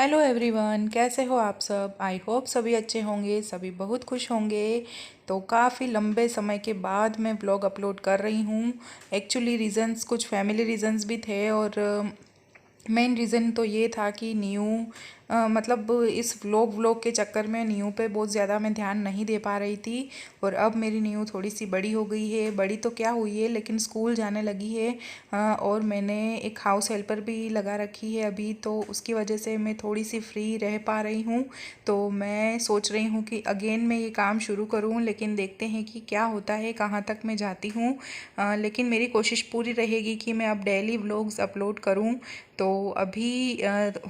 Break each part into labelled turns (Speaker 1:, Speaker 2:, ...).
Speaker 1: Hello everyone, कैसे हो आप सब। आई होप सभी अच्छे होंगे, सभी बहुत खुश होंगे। तो काफ़ी लंबे समय के बाद मैं ब्लॉग अपलोड कर रही हूँ। एक्चुअली रीज़न्स कुछ फैमिली रीज़न्स भी थे और मेन रीज़न तो ये था कि न्यू मतलब इस व्लॉग के चक्कर में न्यू पे बहुत ज़्यादा मैं ध्यान नहीं दे पा रही थी। और अब मेरी न्यू थोड़ी सी बड़ी हो गई है, बड़ी तो क्या हुई है लेकिन स्कूल जाने लगी है। और मैंने एक हाउस हेल्पर भी लगा रखी है अभी, तो उसकी वजह से मैं थोड़ी सी फ्री रह पा रही हूँ। तो मैं सोच रही हूँ कि अगेन मैं ये काम शुरू करूँ, लेकिन देखते हैं कि क्या होता है, कहाँ तक मैं जाती हूँ। लेकिन मेरी कोशिश पूरी रहेगी कि मैं अब डेली व्लॉग्स अपलोड करूँ। तो अभी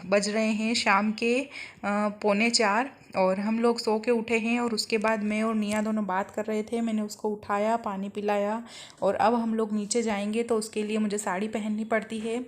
Speaker 1: बज रहे हैं शाम के 3:45 और हम लोग सो के उठे हैं। और उसके बाद मैं और निया दोनों बात कर रहे थे, मैंने उसको उठाया, पानी पिलाया। और अब हम लोग नीचे जाएंगे तो उसके लिए मुझे साड़ी पहननी पड़ती है,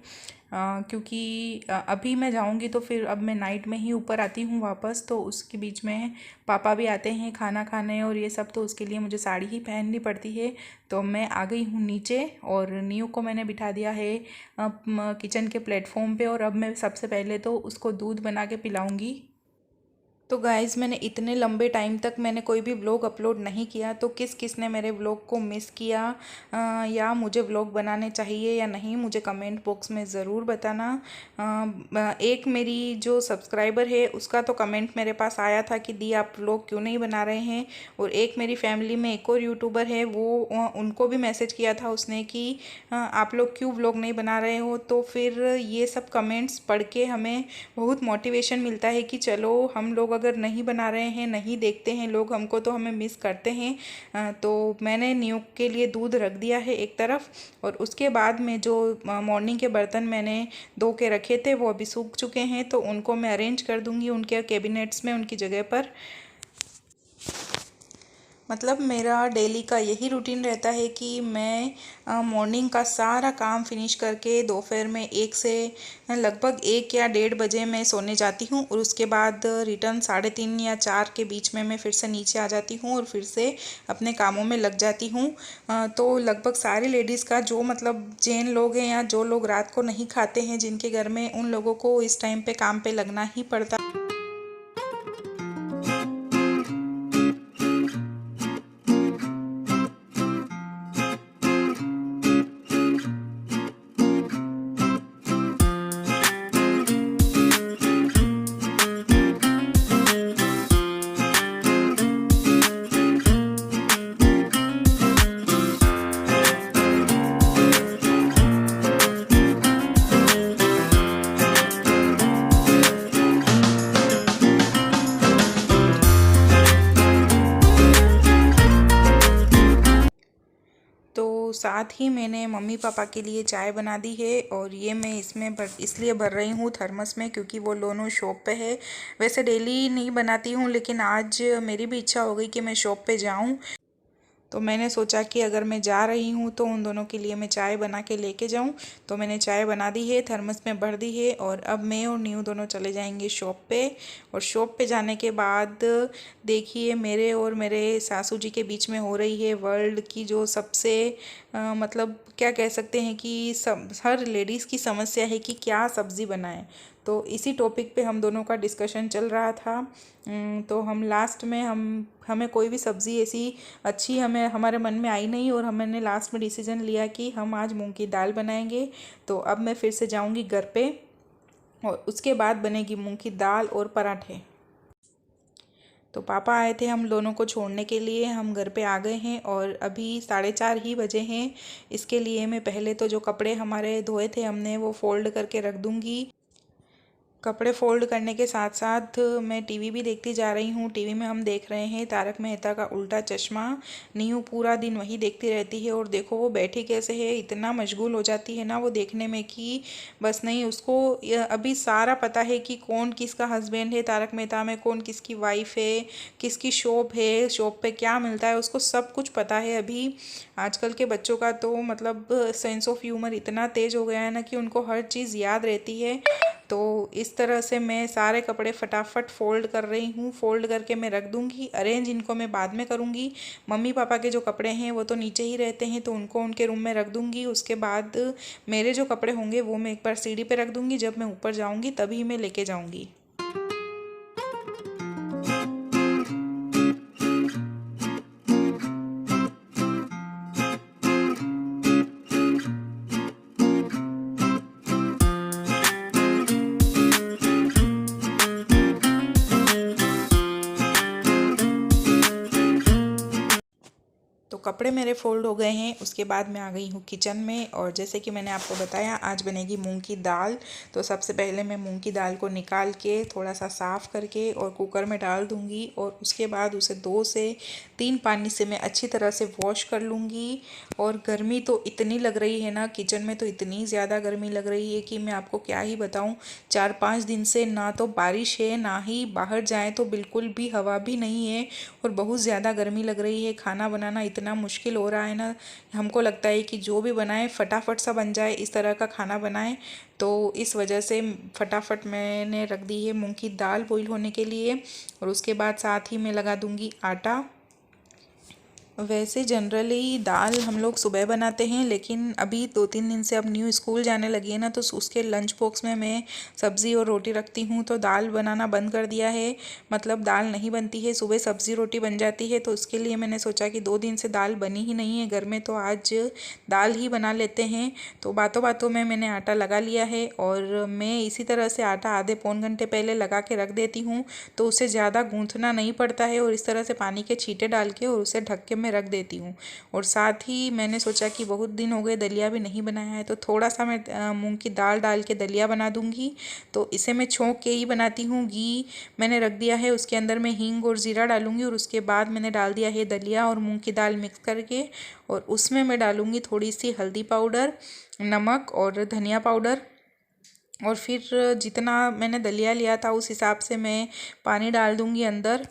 Speaker 1: क्योंकि अभी मैं जाऊंगी तो फिर अब मैं नाइट में ही ऊपर आती हूँ वापस। तो उसके बीच में पापा भी आते हैं खाना खाने और ये सब, तो उसके लिए मुझे साड़ी ही पहननी पड़ती है। तो मैं आ गई हूँ नीचे और न्यू को मैंने बिठा दिया है किचन के प्लेटफॉर्म पे। और अब मैं सबसे पहले तो उसको दूध बना के पिलाऊंगी। तो गाइज़, मैंने इतने लंबे टाइम तक मैंने कोई भी व्लॉग अपलोड नहीं किया, तो किस किस ने मेरे व्लॉग को मिस किया या मुझे व्लॉग बनाने चाहिए या नहीं, मुझे कमेंट बॉक्स में ज़रूर बताना। एक मेरी जो सब्सक्राइबर है उसका तो कमेंट मेरे पास आया था कि दी आप व्लॉग क्यों नहीं बना रहे हैं। और एक मेरी फैमिली में एक और यूट्यूबर है, वो उनको भी मैसेज किया था उसने कि आप लोग क्यों व्लॉग नहीं बना रहे हो। तो फिर ये सब कमेंट्स पढ़ के हमें बहुत मोटिवेशन मिलता है कि चलो हम लोग अगर नहीं बना रहे हैं, नहीं देखते हैं लोग हमको, तो हमें मिस करते हैं। तो मैंने न्यू के लिए दूध रख दिया है एक तरफ। और उसके बाद में जो मॉर्निंग के बर्तन मैंने धो के रखे थे वो अभी सूख चुके हैं, तो उनको मैं अरेंज कर दूंगी उनके कैबिनेट्स में, उनकी जगह पर। मतलब मेरा डेली का यही रूटीन रहता है कि मैं मॉर्निंग का सारा काम फिनिश करके दोपहर में 1 से लगभग 1 या 1:30 बजे मैं सोने जाती हूँ। और उसके बाद रिटर्न 3:30 या 4 के बीच में मैं फिर से नीचे आ जाती हूँ और फिर से अपने कामों में लग जाती हूँ। तो लगभग सारी लेडीज़ का, जो मतलब जैन लोग हैं या जो लोग रात को नहीं खाते हैं जिनके घर में, उन लोगों को इस टाइम पे काम पे लगना ही पड़ता। तो साथ ही मैंने मम्मी पापा के लिए चाय बना दी है और ये मैं इसमें इसलिए भर रही हूँ थर्मस में, क्योंकि वो दोनों शॉप पे है। वैसे डेली नहीं बनाती हूँ, लेकिन आज मेरी भी इच्छा हो गई कि मैं शॉप पे जाऊँ। तो मैंने सोचा कि अगर मैं जा रही हूँ तो उन दोनों के लिए मैं चाय बना के लेके जाऊँ। तो मैंने चाय बना दी है, थर्मस में भर दी है। और अब मैं और न्यू दोनों चले जाएंगे शॉप पे। और शॉप पे जाने के बाद देखिए, मेरे और मेरे सासू जी के बीच में हो रही है वर्ल्ड की जो सबसे मतलब क्या कह सकते हैं कि सब हर लेडीज़ की समस्या है कि क्या सब्ज़ी बनाएं। तो इसी टॉपिक पे हम दोनों का डिस्कशन चल रहा था। तो हम लास्ट में हमें कोई भी सब्ज़ी ऐसी अच्छी हमें हमारे मन में आई नहीं, और हमने लास्ट में डिसीजन लिया कि हम आज मूंग की दाल बनाएंगे। तो अब मैं फिर से जाऊंगी घर पे और उसके बाद बनेगी मूंग की दाल और पराठे। तो पापा आए थे हम दोनों को छोड़ने के लिए, हम घर पे आ गए हैं और अभी 4:30 ही बजे हैं। इसके लिए मैं पहले तो जो कपड़े हमारे धोए थे हमने, वो फोल्ड करके रख दूंगी। कपड़े फोल्ड करने के साथ साथ मैं टीवी भी देखती जा रही हूँ। टीवी में हम देख रहे हैं तारक मेहता का उल्टा चश्मा। नीयू पूरा दिन वही देखती रहती है और देखो वो बैठी कैसे है, इतना मशगूल हो जाती है ना वो देखने में कि बस नहीं, उसको अभी सारा पता है कि कौन किसका हस्बैंड है तारक मेहता में, कौन किसकी वाइफ है, किसकी शॉप है, शॉप पे क्या मिलता है, उसको सब कुछ पता है अभी। आजकल के बच्चों का तो मतलब सेंस ऑफ ह्यूमर इतना तेज हो गया है ना कि उनको हर चीज़ याद रहती है। तो इस तरह से मैं सारे कपड़े फटाफट फोल्ड कर रही हूँ। फोल्ड करके मैं रख दूँगी, अरेंज इनको मैं बाद में करूँगी। मम्मी पापा के जो कपड़े हैं वो तो नीचे ही रहते हैं, तो उनको उनके रूम में रख दूँगी। उसके बाद मेरे जो कपड़े होंगे वो मैं एक बार सीढ़ी पे रख दूँगी, जब मैं ऊपर जाऊँगी तभी मैं लेके जाऊँगी। कपड़े मेरे फ़ोल्ड हो गए हैं। उसके बाद मैं आ गई हूँ किचन में और जैसे कि मैंने आपको बताया आज बनेगी मूंग की दाल। तो सबसे पहले मैं मूंग की दाल को निकाल के थोड़ा सा साफ़ करके और कुकर में डाल दूँगी और उसके बाद उसे 2 से 3 पानी से मैं अच्छी तरह से वॉश कर लूँगी। और गर्मी तो इतनी लग रही है ना, किचन में तो इतनी ज़्यादा गर्मी लग रही है कि मैं आपको क्या ही बताऊँ। 4-5 दिन से ना तो बारिश है ना ही बाहर जाएँ तो बिल्कुल भी हवा भी नहीं है और बहुत ज़्यादा गर्मी लग रही है। खाना बनाना इतना मुश्किल हो रहा है ना, हमको लगता है कि जो भी बनाए फटाफट सा बन जाए, इस तरह का खाना बनाएं। तो इस वजह से फटाफट मैंने रख दी है मूंग की दाल बॉईल होने के लिए और उसके बाद साथ ही मैं लगा दूंगी आटा। वैसे जनरली दाल हम लोग सुबह बनाते हैं, लेकिन अभी 2-3 दिन से अब न्यू स्कूल जाने लगी है ना, तो उसके लंच बॉक्स में मैं सब्ज़ी और रोटी रखती हूँ, तो दाल बनाना बंद कर दिया है। मतलब दाल नहीं बनती है, सुबह सब्ज़ी रोटी बन जाती है। तो उसके लिए मैंने सोचा कि 2 दिन से दाल बनी ही नहीं है घर में, तो आज दाल ही बना लेते हैं। तो बातों बातों में मैंने आटा लगा लिया है और मैं इसी तरह से आटा आधे पौन घंटे पहले लगा के रख देती हूँ, तो उसे ज़्यादा गूँथना नहीं पड़ता है। और इस तरह से पानी के छींटे डाल के और उसे ढक के मैं रख देती हूँ। और साथ ही मैंने सोचा कि बहुत दिन हो गए दलिया भी नहीं बनाया है, तो थोड़ा सा मैं मूंग की दाल डाल के दलिया बना दूंगी। तो इसे मैं छोंक के ही बनाती हूँ। घी मैंने रख दिया है, उसके अंदर मैं हींग और ज़ीरा डालूंगी और उसके बाद मैंने डाल दिया है दलिया और मूंग की दाल मिक्स करके। और उसमें मैं डालूंगी थोड़ी सी हल्दी पाउडर, नमक और धनिया पाउडर। और फिर जितना मैंने दलिया लिया था उस हिसाब से मैं पानी डाल दूंगी अंदर।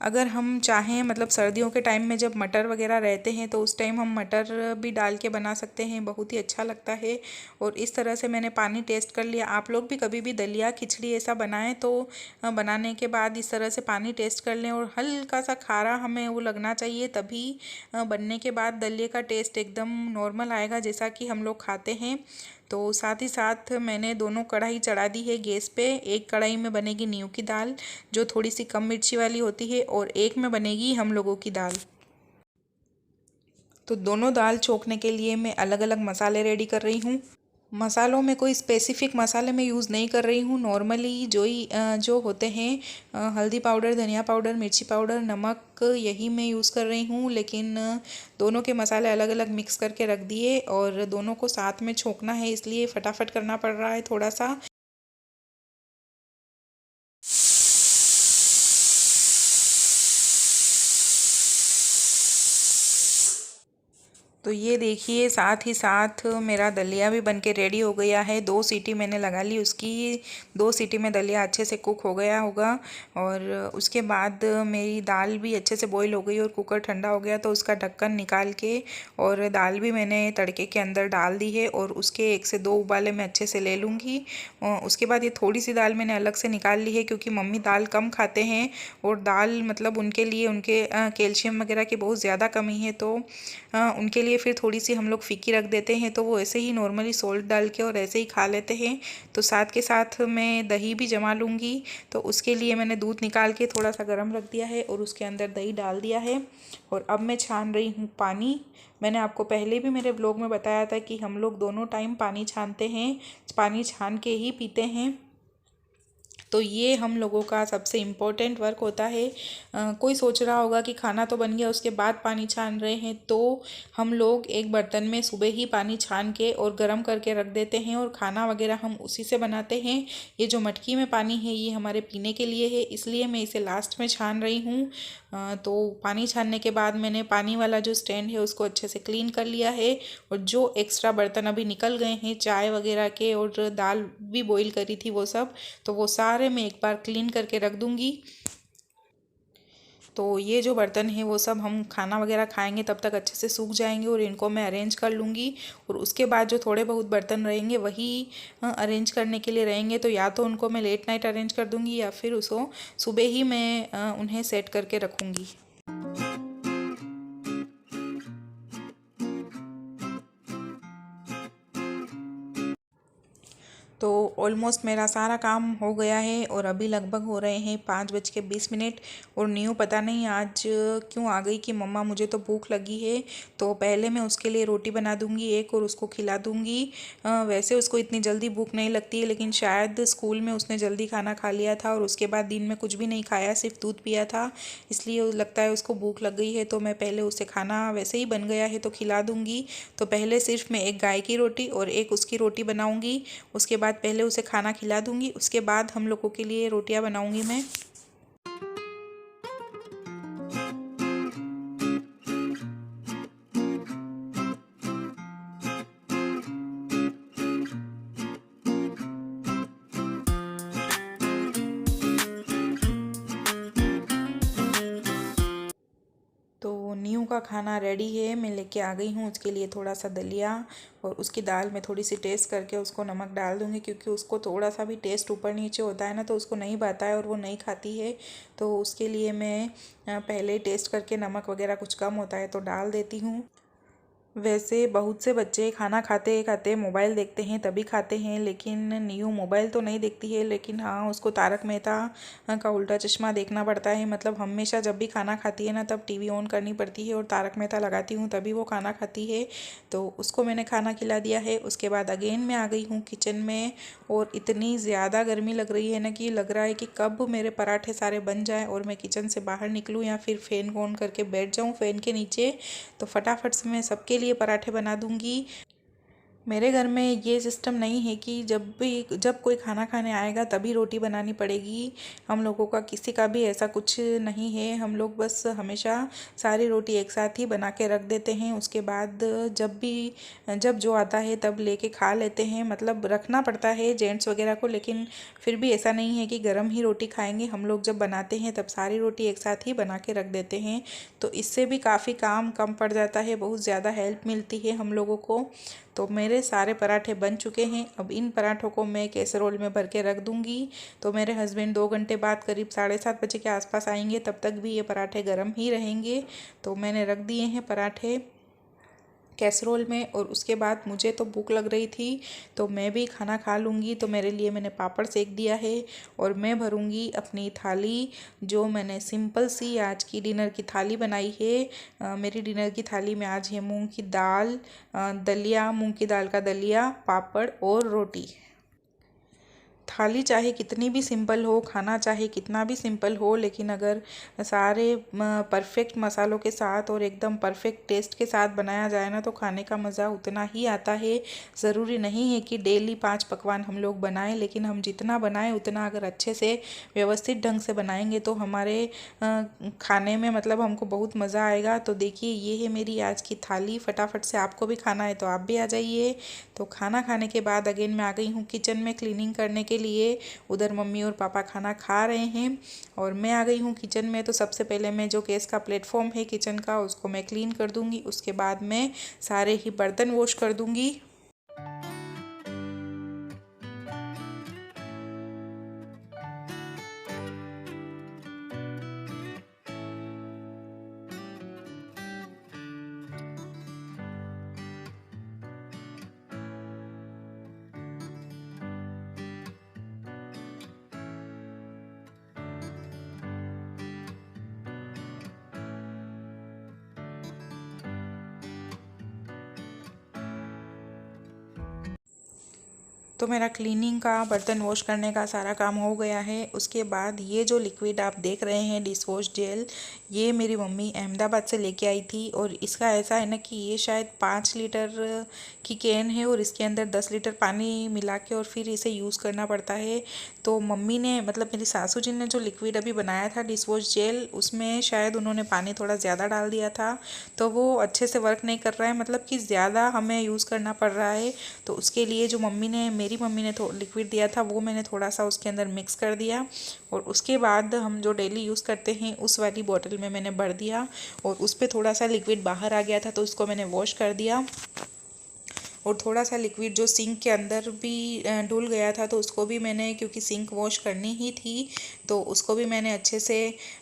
Speaker 1: अगर हम चाहें, मतलब सर्दियों के टाइम में जब मटर वगैरह रहते हैं तो उस टाइम हम मटर भी डाल के बना सकते हैं, बहुत ही अच्छा लगता है। और इस तरह से मैंने पानी टेस्ट कर लिया। आप लोग भी कभी भी दलिया खिचड़ी ऐसा बनाएं तो बनाने के बाद इस तरह से पानी टेस्ट कर लें और हल्का सा खारा हमें वो लगना चाहिए, तभी बनने के बाद दलिये का टेस्ट एकदम नॉर्मल आएगा जैसा कि हम लोग खाते हैं। तो साथ ही साथ मैंने दोनों कढ़ाई चढ़ा दी है गैस पे। एक कढ़ाई में बनेगी नीम की दाल जो थोड़ी सी कम मिर्ची वाली होती है और एक में बनेगी हम लोगों की दाल। तो दोनों दाल छोंकने के लिए मैं अलग अलग मसाले रेडी कर रही हूँ। मसालों में कोई स्पेसिफिक मसाले मैं यूज़ नहीं कर रही हूँ, नॉर्मली जो होते हैं हल्दी पाउडर, धनिया पाउडर, मिर्ची पाउडर, नमक, यही मैं यूज़ कर रही हूँ। लेकिन दोनों के मसाले अलग अलग मिक्स करके रख दिए और दोनों को साथ में छोंकना है, इसलिए फटाफट करना पड़ रहा है थोड़ा सा। तो ये देखिए, साथ ही साथ मेरा दलिया भी बनके रेडी हो गया है। 2 सीटी मैंने लगा ली उसकी, 2 सीटी में दलिया अच्छे से कुक हो गया होगा। और उसके बाद मेरी दाल भी अच्छे से बॉईल हो गई और कुकर ठंडा हो गया, तो उसका ढक्कन निकाल के और दाल भी मैंने तड़के के अंदर डाल दी है और उसके 1 से 2 उबाले मैं अच्छे से ले लूँगी। उसके बाद ये थोड़ी सी दाल मैंने अलग से निकाल ली है, क्योंकि मम्मी दाल कम खाते हैं और दाल मतलब उनके लिए उनके कैल्शियम वगैरह की बहुत ज़्यादा कमी है, तो उनके लिए फिर थोड़ी सी हम लोग फीकी रख देते हैं। तो वो ऐसे ही नॉर्मली सॉल्ट डाल के और ऐसे ही खा लेते हैं। तो साथ के साथ मैं दही भी जमा लूँगी, तो उसके लिए मैंने दूध निकाल के थोड़ा सा गर्म रख दिया है और उसके अंदर दही डाल दिया है। और अब मैं छान रही हूँ पानी। मैंने आपको पहले भी मेरे ब्लॉग में बताया था कि हम लोग दोनों टाइम पानी छानते हैं, पानी छान के ही पीते हैं। तो ये हम लोगों का सबसे इम्पोर्टेंट वर्क होता है। कोई सोच रहा होगा कि खाना तो बन गया उसके बाद पानी छान रहे हैं, तो हम लोग एक बर्तन में सुबह ही पानी छान के और गर्म करके रख देते हैं और खाना वगैरह हम उसी से बनाते हैं। ये जो मटकी में पानी है ये हमारे पीने के लिए है, इसलिए मैं इसे लास्ट में छान रही हूँ। तो पानी छानने के बाद मैंने पानी वाला जो स्टैंड है उसको अच्छे से क्लीन कर लिया है। और जो एक्स्ट्रा बर्तन अभी निकल गए हैं चाय वगैरह के और दाल भी बॉईल करी थी वो सब, तो वो सारे मैं एक बार क्लीन करके रख दूँगी। तो ये जो बर्तन है वो सब हम खाना वगैरह खाएंगे तब तक अच्छे से सूख जाएंगे और इनको मैं अरेंज कर लूँगी। और उसके बाद जो थोड़े बहुत बर्तन रहेंगे वही अरेंज करने के लिए रहेंगे, तो या तो उनको मैं लेट नाइट अरेंज कर दूँगी या फिर उसको सुबह ही मैं उन्हें सेट करके रखूँगी। तो ऑलमोस्ट मेरा सारा काम हो गया है और अभी लगभग हो रहे हैं 5:20 और न्यू पता नहीं आज क्यों आ गई कि मम्मा मुझे तो भूख लगी है। तो पहले मैं उसके लिए रोटी बना दूंगी एक और उसको खिला दूंगी। वैसे उसको इतनी जल्दी भूख नहीं लगती है, लेकिन शायद स्कूल में उसने जल्दी खाना खा लिया था और उसके बाद दिन में कुछ भी नहीं खाया, सिर्फ दूध पिया था, इसलिए लगता है उसको भूख लग गई है। तो मैं पहले उसे खाना वैसे ही बन गया है तो खिला दूंगी। तो पहले सिर्फ मैं एक गाय की रोटी और एक उसकी रोटी बनाऊंगी। उसके बाद पहले उसे खाना खिला दूंगी, उसके बाद हम लोगों के लिए रोटियां बनाऊंगी मैं। तो न्यू का खाना रेडी है, मैं लेके आ गई हूँ उसके लिए थोड़ा सा दलिया और उसकी दाल में थोड़ी सी टेस्ट करके उसको नमक डाल दूँगी, क्योंकि उसको थोड़ा सा भी टेस्ट ऊपर नीचे होता है ना तो उसको नहीं भाता है और वो नहीं खाती है। तो उसके लिए मैं पहले ही टेस्ट करके नमक वगैरह कुछ कम होता है तो डाल देती हूँ। वैसे बहुत से बच्चे खाना खाते खाते मोबाइल देखते हैं तभी खाते हैं, लेकिन न्यू मोबाइल तो नहीं देखती है, लेकिन हाँ उसको तारक मेहता का उल्टा चश्मा देखना पड़ता है। मतलब हमेशा जब भी खाना खाती है ना तब टीवी ऑन करनी पड़ती है और तारक मेहता लगाती हूँ तभी वो खाना खाती है। तो उसको मैंने खाना खिला दिया है। उसके बाद अगेन मैं आ गई हूँ किचन में और इतनी ज़्यादा गर्मी लग रही है ना कि लग रहा है कि कब मेरे पराठे सारे बन जाएँ और मैं किचन से बाहर निकलूँ या फिर फ़ैन ऑन करके बैठ जाऊँ फ़ैन के नीचे। तो फटाफट से मैं सबके लिए पराठे बना दूंगी। मेरे घर में ये सिस्टम नहीं है कि जब कोई खाना खाने आएगा तभी रोटी बनानी पड़ेगी। हम लोगों का किसी का भी ऐसा कुछ नहीं है। हम लोग बस हमेशा सारी रोटी एक साथ ही बना के रख देते हैं, उसके बाद जब जो आता है तब लेके खा लेते हैं। मतलब रखना पड़ता है जेंट्स वगैरह को, लेकिन फिर भी ऐसा नहीं है कि गर्म ही रोटी खाएंगे। हम लोग जब बनाते हैं तब सारी रोटी एक साथ ही बना के रख देते हैं, तो इससे भी काफ़ी काम कम पड़ जाता है, बहुत ज़्यादा हेल्प मिलती है हम लोगों को। तो मेरे सारे पराठे बन चुके हैं। अब इन पराठों को मैं कैसरोल में भर के रख दूंगी। तो मेरे हस्बैंड 2 घंटे बाद करीब 7:30 बजे के आसपास आएंगे, तब तक भी ये पराठे गर्म ही रहेंगे। तो मैंने रख दिए हैं पराठे कैसरोल में। और उसके बाद मुझे तो भूख लग रही थी तो मैं भी खाना खा लूँगी, तो मेरे लिए मैंने पापड़ सेक दिया है और मैं भरूँगी अपनी थाली। जो मैंने सिंपल सी आज की डिनर की थाली बनाई है। मेरी डिनर की थाली में आज है मूंग की दाल, दलिया, मूंग की दाल का दलिया, पापड़ और रोटी। थाली चाहे कितनी भी सिंपल हो, खाना चाहे कितना भी सिंपल हो, लेकिन अगर सारे परफेक्ट मसालों के साथ और एकदम परफेक्ट टेस्ट के साथ बनाया जाए ना तो खाने का मज़ा उतना ही आता है। ज़रूरी नहीं है कि डेली 5 पकवान हम लोग बनाएं, लेकिन हम जितना बनाएं उतना अगर अच्छे से व्यवस्थित ढंग से बनाएंगे तो हमारे खाने में मतलब हमको बहुत मज़ा आएगा। तो देखिए ये है मेरी आज की थाली। फटाफट से आपको भी खाना है तो आप भी आ जाइए। तो खाना खाने के बाद अगेन मैं आ गई हूँ किचन में क्लीनिंग करने के लिए। उधर मम्मी और पापा खाना खा रहे हैं और मैं आ गई हूँ किचन में। तो सबसे पहले मैं जो गैस का प्लेटफॉर्म है किचन का उसको मैं क्लीन कर दूँगी, उसके बाद मैं सारे ही बर्तन वॉश कर दूँगी। तो मेरा क्लीनिंग का, बर्तन वॉश करने का सारा काम हो गया है। उसके बाद ये जो लिक्विड आप देख रहे हैं डिश वॉश जेल, ये मेरी मम्मी अहमदाबाद से लेके आई थी और इसका ऐसा है ना कि ये शायद 5 लीटर की कैन है और इसके अंदर 10 लीटर पानी मिला के और फिर इसे यूज़ करना पड़ता है। तो मम्मी ने मतलब मेरी सासू जी ने जो लिक्विड अभी बनाया था डिश वॉश जेल, उसमें शायद उन्होंने पानी थोड़ा ज़्यादा डाल दिया था, तो वो अच्छे से वर्क नहीं कर रहा है, मतलब कि ज़्यादा हमें यूज़ करना पड़ रहा है। तो उसके लिए जो मेरी मम्मी ने लिक्विड दिया था वो मैंने थोड़ा सा उसके अंदर मिक्स कर दिया और उसके बाद हम जो डेली यूज़ करते हैं उस वाली बॉटल में मैंने भर दिया और उस पर थोड़ा सा लिक्विड बाहर आ गया था तो उसको मैंने वॉश कर दिया। और थोड़ा सा लिक्विड जो सिंक के अंदर भी डुल गया था तो उसको भी मैंने, क्योंकि सिंक वॉश करनी ही थी तो उसको भी मैंने अच्छे से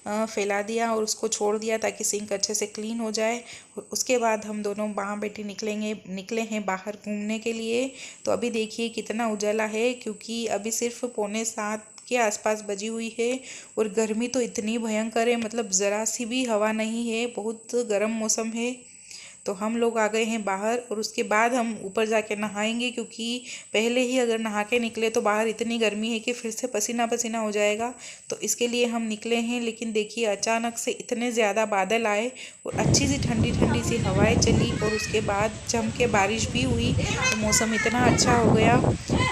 Speaker 1: फैला दिया और उसको छोड़ दिया ताकि सिंक अच्छे से क्लीन हो जाए। उसके बाद हम दोनों माँ बेटी निकले हैं बाहर घूमने के लिए। तो अभी देखिए कितना उजाला है, क्योंकि अभी सिर्फ 6:45 के आसपास बजी हुई है और गर्मी तो इतनी भयंकर है, मतलब ज़रा सी भी हवा नहीं है, बहुत गर्म मौसम है। तो हम लोग आ गए हैं बाहर और उसके बाद हम ऊपर जाके नहाएंगे, क्योंकि पहले ही अगर नहा के निकले तो बाहर इतनी गर्मी है कि फिर से पसीना पसीना हो जाएगा। तो इसके लिए हम निकले हैं। लेकिन देखिए अचानक से इतने ज़्यादा बादल आए और अच्छी सी ठंडी ठंडी सी हवाएं चली और उसके बाद जम के बारिश भी हुई तो मौसम इतना अच्छा हो गया।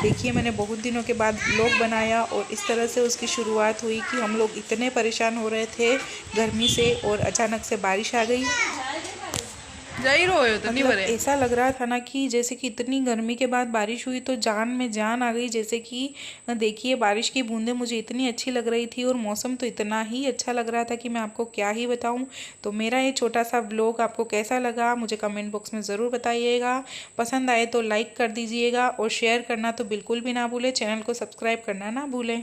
Speaker 1: देखिए मैंने बहुत दिनों के बाद व्लॉग बनाया और इस तरह से उसकी शुरुआत हुई कि हम लोग इतने परेशान हो रहे थे गर्मी से और अचानक से बारिश आ गई। मतलब ऐसा लग रहा था ना कि जैसे कि इतनी गर्मी के बाद बारिश हुई तो जान में जान आ गई। जैसे कि देखिए बारिश की बूंदें मुझे इतनी अच्छी लग रही थी और मौसम तो इतना ही अच्छा लग रहा था कि मैं आपको क्या ही बताऊं। तो मेरा ये छोटा सा व्लॉग आपको कैसा लगा मुझे कमेंट बॉक्स में ज़रूर बताइएगा। पसंद आए तो लाइक कर दीजिएगा और शेयर करना तो बिल्कुल भी ना भूलें। चैनल को सब्सक्राइब करना ना भूलें।